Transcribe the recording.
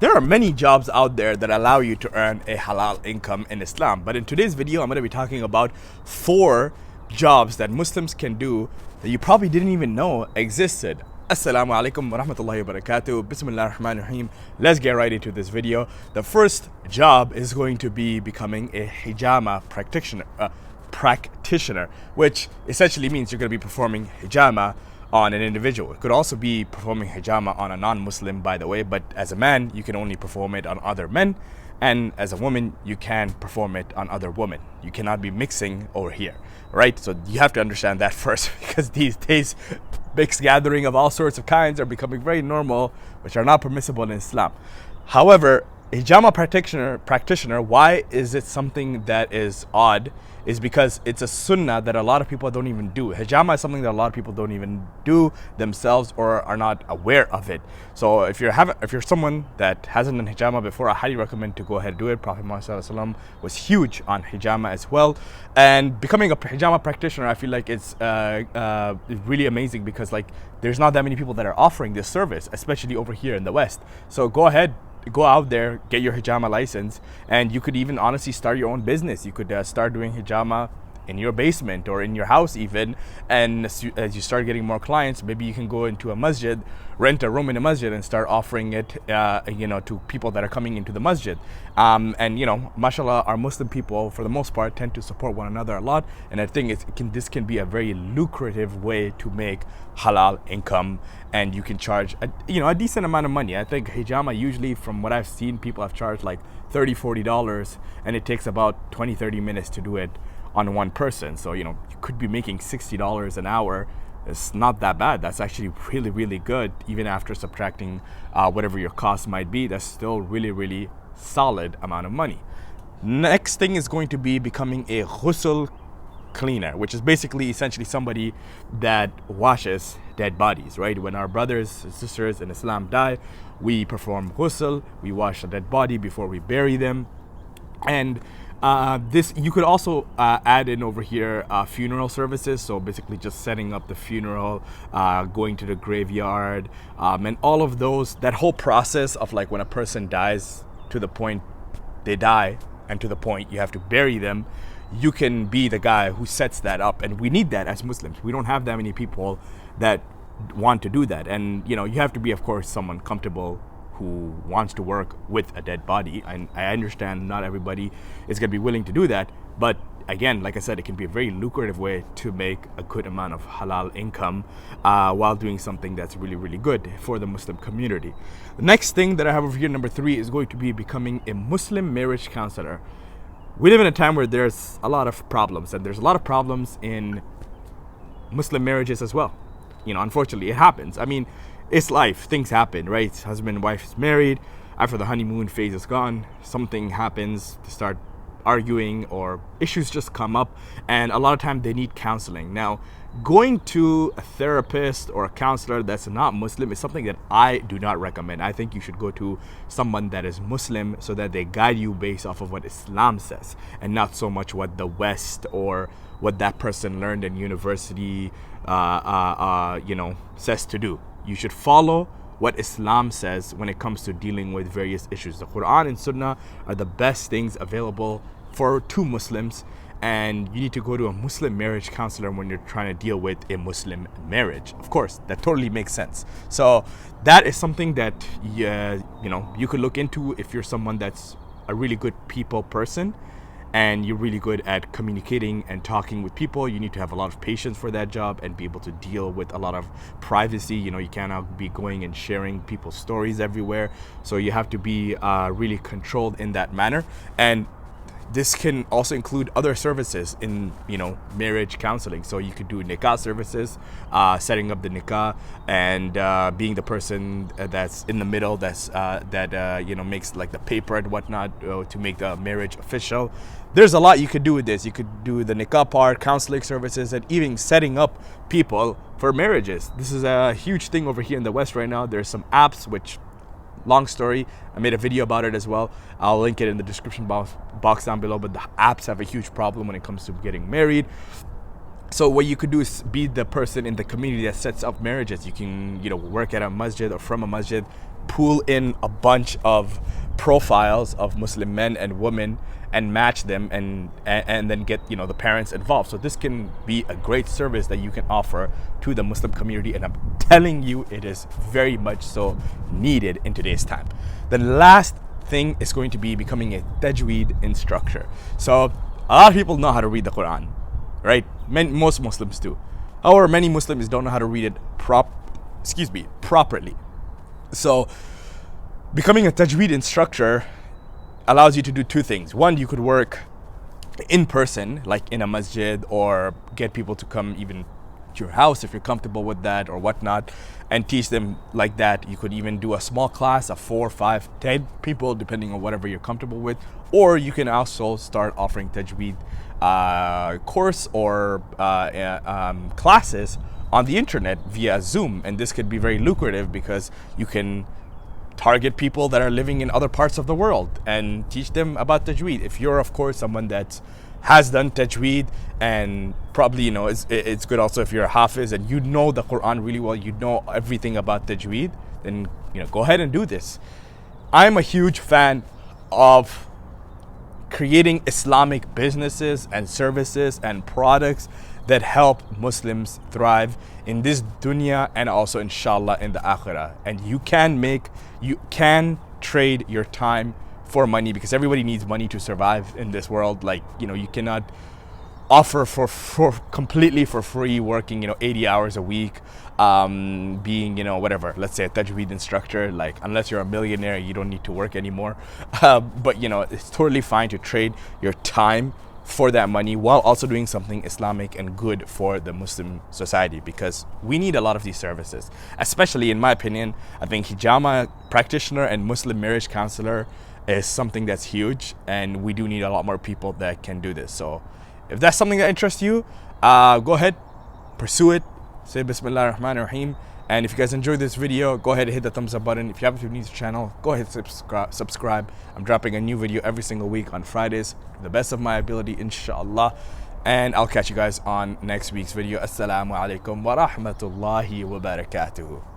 There are many jobs out there that allow you to earn a halal income in Islam, but in today's video I'm going to be talking about 4 jobs that Muslims can do that you probably didn't even know existed. Assalamu alaikum wa rahmatullahi wa barakatuh. Bismillah ar-Rahman ar-Rahim. Let's get right into this video. The first job is going to be becoming a hijama practitioner, which essentially means you're going to be performing hijama on an individual. It could also be performing hijama on a non-Muslim, by the way, but as a man you can only perform it on other men, and as a woman you can perform it on other women. You cannot be mixing over here, right? So you have to understand that first, because these days mixed gathering of all sorts of kinds are becoming very normal, which are not permissible in Islam. However, hijama practitioner, why is it something that is odd? Is because it's a sunnah that a lot of people don't even do. Hijama is something that a lot of people don't even do themselves or are not aware of it. So if you're someone that hasn't done hijama before, I highly recommend to go ahead and do it. Prophet Muhammad ﷺ was huge on hijama as well. And becoming a hijama practitioner, I feel like it's really amazing, because like there's not that many people that are offering this service, especially over here in the West. So go ahead, go out there, get your hijama license, and you could even honestly start your own business. You could start doing hijama in your basement or in your house even, and as you start getting more clients, maybe you can go into a masjid, rent a room in a masjid and start offering it to people that are coming into the masjid. And mashallah, our Muslim people for the most part tend to support one another a lot, and I think this can be a very lucrative way to make halal income, and you can charge a decent amount of money. I think hijama, usually from what I've seen, people have charged like $30-40, and it takes about 20-30 minutes to do it on one person. So you could be making $60 an hour. It's not that bad. That's actually really good, even after subtracting whatever your cost might be. That's still really solid amount of money. Next thing is going to be becoming a Ghusul cleaner, which is basically essentially somebody that washes dead bodies, right? When our brothers and sisters in Islam die, we perform Ghusul. We wash a dead body before we bury them. And this, you could also add in over here funeral services. So basically just setting up the funeral, going to the graveyard, and all of those, that whole process of like when a person dies to the point they die and to the point you have to bury them. You can be the guy who sets that up, and we need that as Muslims. We don't have that many people that want to do that, and you have to be, of course, someone comfortable who wants to work with a dead body. And I understand not everybody is going to be willing to do that, but again, like I said, it can be a very lucrative way to make a good amount of halal income while doing something that's really good for the Muslim community. The next thing that I have over here, number 3, is going to be becoming a Muslim marriage counselor. We live in a time where there's a lot of problems, and there's a lot of problems in Muslim marriages as well. Unfortunately, it happens. I mean, it's life. Things happen, right? Husband and wife is married. After the honeymoon phase is gone, something happens. They start arguing, or issues just come up, and a lot of time they need counseling. Now, going to a therapist or a counselor that's not Muslim is something that I do not recommend. I think you should go to someone that is Muslim, so that they guide you based off of what Islam says, and not so much what the West or what that person learned in university says to do. You should follow what Islam says when it comes to dealing with various issues. The Quran and Sunnah are the best things available for two Muslims, and you need to go to a Muslim marriage counselor when you're trying to deal with a Muslim marriage. Of course, that totally makes sense. So that is something that you could look into if you're someone that's a really good people person, and you're really good at communicating and talking with people. You need to have a lot of patience for that job and be able to deal with a lot of privacy. You cannot be going and sharing people's stories everywhere. So you have to be really controlled in that manner. And this can also include other services in marriage counseling. So you could do Nika services, setting up the Nika, and being the person that's in the middle, that makes like the paper and whatnot to make the marriage official. There's a lot you could do with this. You could do the Nika part, counseling services, and even setting up people for marriages. This is a huge thing over here in the West right now. There's some apps, which, long story, I made a video about it as well. I'll link it in the description box down below. But the apps have a huge problem when it comes to getting married. So what you could do is be the person in the community that sets up marriages. You can, work at a masjid or from a masjid, pull in a bunch of profiles of Muslim men and women and match them, and then get the parents involved. So this can be a great service that you can offer to the Muslim community, and I'm telling you, it is very much so needed in today's time. The last thing is going to be becoming a Tajweed instructor. So a lot of people know how to read the Quran, right? Most Muslims do. However, many Muslims don't know how to read it properly. So becoming a Tajweed instructor allows you to do two things. One, you could work in person, like in a masjid, or get people to come even to your house if you're comfortable with that or whatnot, and teach them like that. You could even do a small class of 4, 5, 10 people, depending on whatever you're comfortable with. Or you can also start offering Tajweed course or classes on the internet via Zoom, and this could be very lucrative because you can target people that are living in other parts of the world and teach them about Tajweed. If you're, of course, someone that has done Tajweed, and probably it's good also if you're a Hafiz and you know the Quran really well, you know everything about Tajweed, then go ahead and do this. I'm a huge fan of creating Islamic businesses and services and products that help Muslims thrive in this dunya and also inshallah in the akhirah. And you can trade your time for money, because everybody needs money to survive in this world. Like, you cannot offer for completely for free working 80 hours a week, being whatever, let's say a Tajweed instructor. Like, unless you're a millionaire, you don't need to work anymore. But it's totally fine to trade your time for that money while also doing something Islamic and good for the Muslim society, because we need a lot of these services. Especially, in my opinion, I think Hijama Practitioner and Muslim Marriage Counselor is something that's huge, and we do need a lot more people that can do this. So if that's something that interests you, go ahead, pursue it. Say Bismillah ar-Rahman ar-Rahim. And if you guys enjoyed this video, go ahead and hit the thumbs up button. If you haven't new to the channel, go ahead and subscribe. I'm dropping a new video every single week on Fridays, to the best of my ability, inshallah. And I'll catch you guys on next week's video. Assalamu alaikum wa rahmatullahi wa barakatuhu.